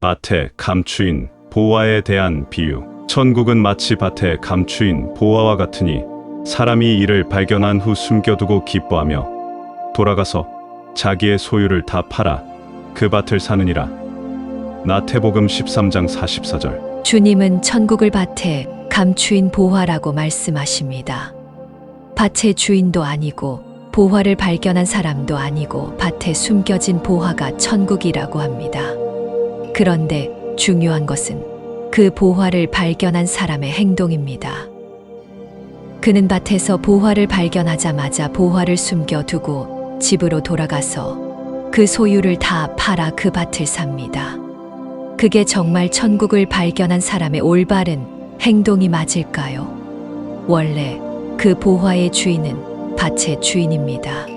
밭의 감추인 보화에 대한 비유. 천국은 마치 밭의 감추인 보화와 같으니 사람이 이를 발견한 후 숨겨두고 기뻐하며 돌아가서 자기의 소유를 다 팔아 그 밭을 사느니라. 마태복음 13장 44절. 주님은 천국을 밭에 감추인 보화라고 말씀하십니다. 밭의 주인도 아니고 보화를 발견한 사람도 아니고 밭에 숨겨진 보화가 천국이라고 합니다. 그런데 중요한 것은 그 보화를 발견한 사람의 행동입니다. 그는 밭에서 보화를 발견하자마자 보화를 숨겨두고 집으로 돌아가서 그 소유를 다 팔아 그 밭을 삽니다. 그게 정말 천국을 발견한 사람의 올바른 행동이 맞을까요? 원래 그 보화의 주인은 밭의 주인입니다.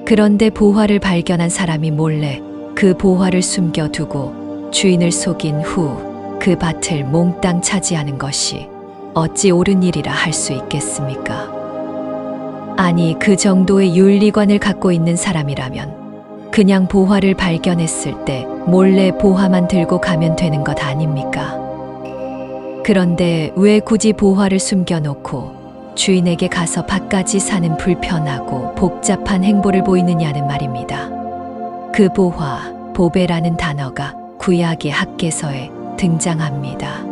그런데 보화를 발견한 사람이 몰래 그 보화를 숨겨두고 주인을 속인 후 그 밭을 몽땅 차지하는 것이 어찌 옳은 일이라 할 수 있겠습니까? 아니, 그 정도의 윤리관을 갖고 있는 사람이라면 그냥 보화를 발견했을 때 몰래 보화만 들고 가면 되는 것 아닙니까? 그런데 왜 굳이 보화를 숨겨놓고 주인에게 가서 밭까지 사는 불편하고 복잡한 행보를 보이느냐는 말입니다. 그 보화, 보배라는 단어가 구약의 학개서에 등장합니다.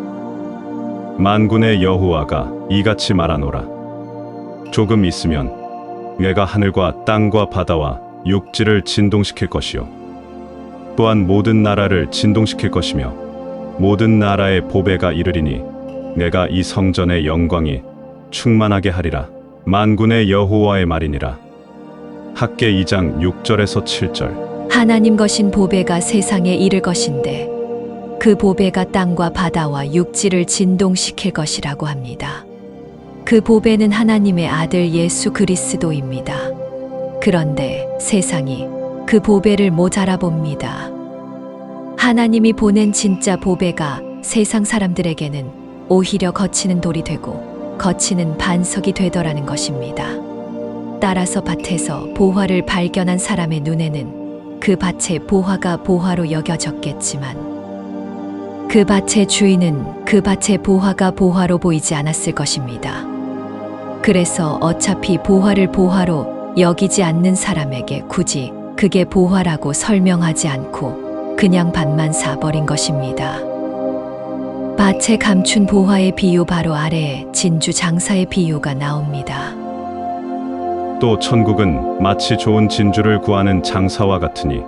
만군의 여호와가 이같이 말하노라. 조금 있으면 내가 하늘과 땅과 바다와 육지를 진동시킬 것이요 또한 모든 나라를 진동시킬 것이며 모든 나라의 보배가 이르리니 내가 이 성전의 영광이 충만하게 하리라. 만군의 여호와의 말이니라. 학개 2장 6절에서 7절. 하나님 거신 보배가 세상에 이를 것인데 그 보배가 땅과 바다와 육지를 진동시킬 것이라고 합니다. 그 보배는 하나님의 아들 예수 그리스도입니다. 그런데 세상이 그 보배를 못 알아봅니다. 하나님이 보낸 진짜 보배가 세상 사람들에게는 오히려 거치는 돌이 되고 거치는 반석이 되더라는 것입니다. 따라서 밭에서 보화를 발견한 사람의 눈에는 그 밭의 보화가 보화로 여겨졌겠지만 그 밭의 주인은 그 밭의 보화가 보화로 보이지 않았을 것입니다. 그래서 어차피 보화를 보화로 여기지 않는 사람에게 굳이 그게 보화라고 설명하지 않고 그냥 밭만 사버린 것입니다. 밭에 감춘 보화의 비유 바로 아래에 진주 장사의 비유가 나옵니다. 또 천국은 마치 좋은 진주를 구하는 장사와 같으니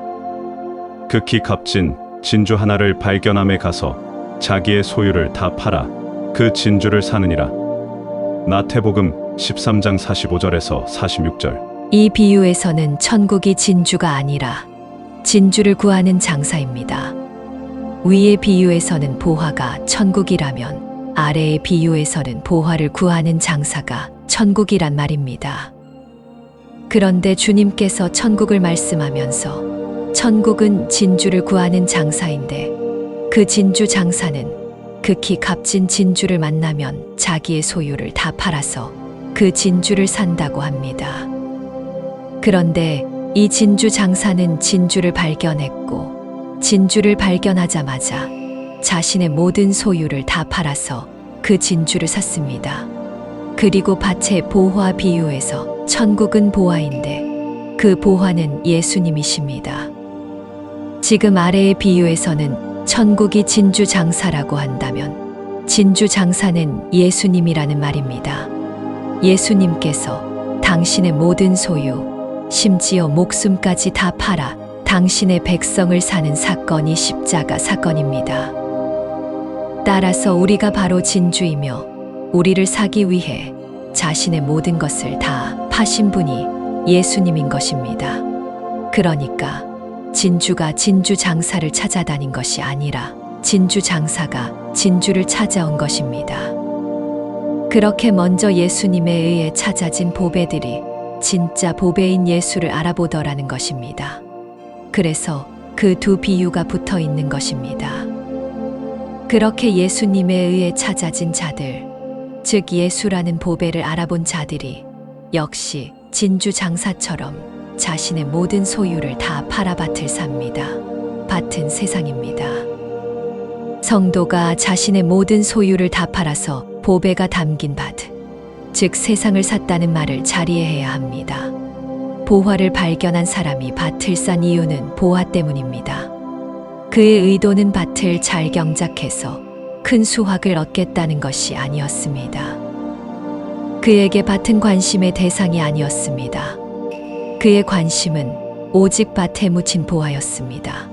극히 값진 진주 하나를 발견함에 가서 자기의 소유를 다 팔아 그 진주를 사느니라. 마태복음 13장 45절에서 46절. 이 비유에서는 천국이 진주가 아니라 진주를 구하는 장사입니다. 위의 비유에서는 보화가 천국이라면 아래의 비유에서는 보화를 구하는 장사가 천국이란 말입니다. 그런데 주님께서 천국을 말씀하면서 천국은 진주를 구하는 장사인데 그 진주 장사는 극히 값진 진주를 만나면 자기의 소유를 다 팔아서 그 진주를 산다고 합니다. 그런데 이 진주 장사는 진주를 발견했고 진주를 발견하자마자 자신의 모든 소유를 다 팔아서 그 진주를 샀습니다. 그리고 밭의 보화 비유에서 천국은 보화인데 그 보화는 예수님이십니다. 지금 아래의 비유에서는 천국이 진주 장사라고 한다면 진주 장사는 예수님이라는 말입니다. 예수님께서 당신의 모든 소유, 심지어 목숨까지 다 팔아 당신의 백성을 사는 사건이 십자가 사건입니다. 따라서 우리가 바로 진주이며 우리를 사기 위해 자신의 모든 것을 다 파신 분이 예수님인 것입니다. 그러니까 진주가 진주 장사를 찾아다닌 것이 아니라 진주 장사가 진주를 찾아온 것입니다. 그렇게 먼저 예수님에 의해 찾아진 보배들이 진짜 보배인 예수를 알아보더라는 것입니다. 그래서 그 두 비유가 붙어 있는 것입니다. 그렇게 예수님에 의해 찾아진 자들, 즉 예수라는 보배를 알아본 자들이 역시 진주 장사처럼 자신의 모든 소유를 다 팔아 밭을 삽니다. 밭은 세상입니다. 성도가 자신의 모든 소유를 다 팔아서 보배가 담긴 밭, 즉 세상을 샀다는 말을 잘 이해해야 합니다. 보화를 발견한 사람이 밭을 산 이유는 보화 때문입니다. 그의 의도는 밭을 잘 경작해서 큰 수확을 얻겠다는 것이 아니었습니다. 그에게 밭은 관심의 대상이 아니었습니다. 그의 관심은 오직 밭에 묻힌 보화였습니다.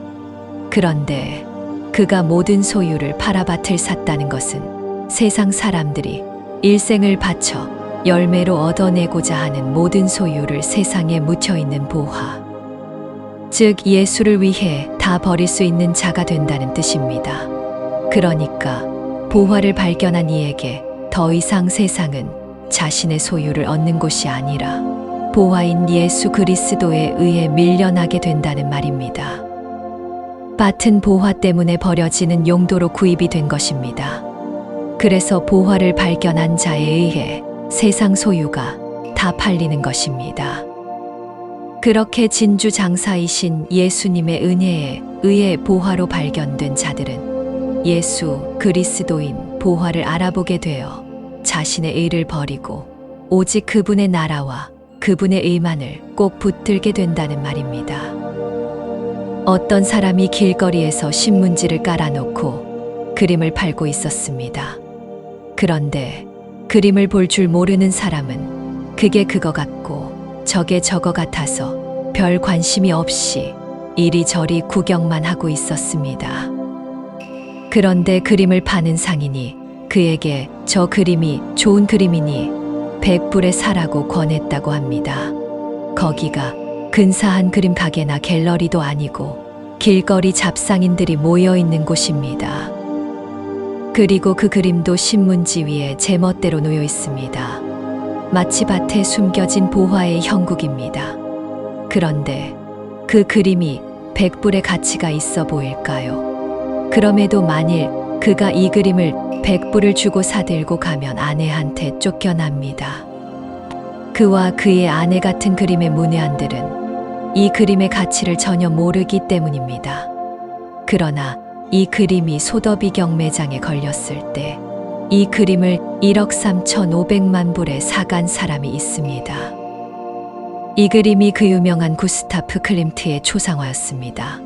그런데 그가 모든 소유를 팔아 밭을 샀다는 것은 세상 사람들이 일생을 바쳐 열매로 얻어내고자 하는 모든 소유를 세상에 묻혀 있는 보화, 즉 예수를 위해 다 버릴 수 있는 자가 된다는 뜻입니다. 그러니까 보화를 발견한 이에게 더 이상 세상은 자신의 소유를 얻는 곳이 아니라 보화인 예수 그리스도에 의해 밀려나게 된다는 말입니다. 밭은 보화 때문에 버려지는 용도로 구입이 된 것입니다. 그래서 보화를 발견한 자에 의해 세상 소유가 다 팔리는 것입니다. 그렇게 진주장사이신 예수님의 은혜에 의해 보화로 발견된 자들은 예수 그리스도인 보화를 알아보게 되어 자신의 의를 버리고 오직 그분의 나라와 그분의 의만을 꼭 붙들게 된다는 말입니다. 어떤 사람이 길거리에서 신문지를 깔아놓고 그림을 팔고 있었습니다. 그런데 그림을 볼 줄 모르는 사람은 그게 그거 같고 저게 저거 같아서 별 관심이 없이 이리저리 구경만 하고 있었습니다. 그런데 그림을 파는 상인이 그에게 저 그림이 좋은 그림이니 100불에 사라고 권했다고 합니다. 거기가 근사한 그림 가게나 갤러리도 아니고 길거리 잡상인들이 모여 있는 곳입니다. 그리고 그 그림도 신문지 위에 제멋대로 놓여 있습니다. 마치 밭에 숨겨진 보화의 형국입니다. 그런데 그 그림이 100불의 가치가 있어 보일까요? 그럼에도 만일 그가 이 그림을 100불을 주고 사들고 가면 아내한테 쫓겨납니다. 그와 그의 아내 같은 그림의 문외한들은 이 그림의 가치를 전혀 모르기 때문입니다. 그러나 이 그림이 소더비 경매장에 걸렸을 때 이 그림을 1억 3,500만 불에 사간 사람이 있습니다. 이 그림이 그 유명한 구스타프 클림트의 초상화였습니다.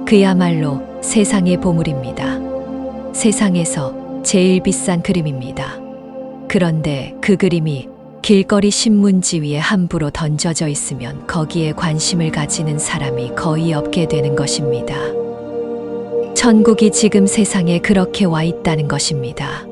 그야말로 세상의 보물입니다. 세상에서 제일 비싼 그림입니다. 그런데 그 그림이 길거리 신문지 위에 함부로 던져져 있으면 거기에 관심을 가지는 사람이 거의 없게 되는 것입니다. 천국이 지금 세상에 그렇게 와 있다는 것입니다.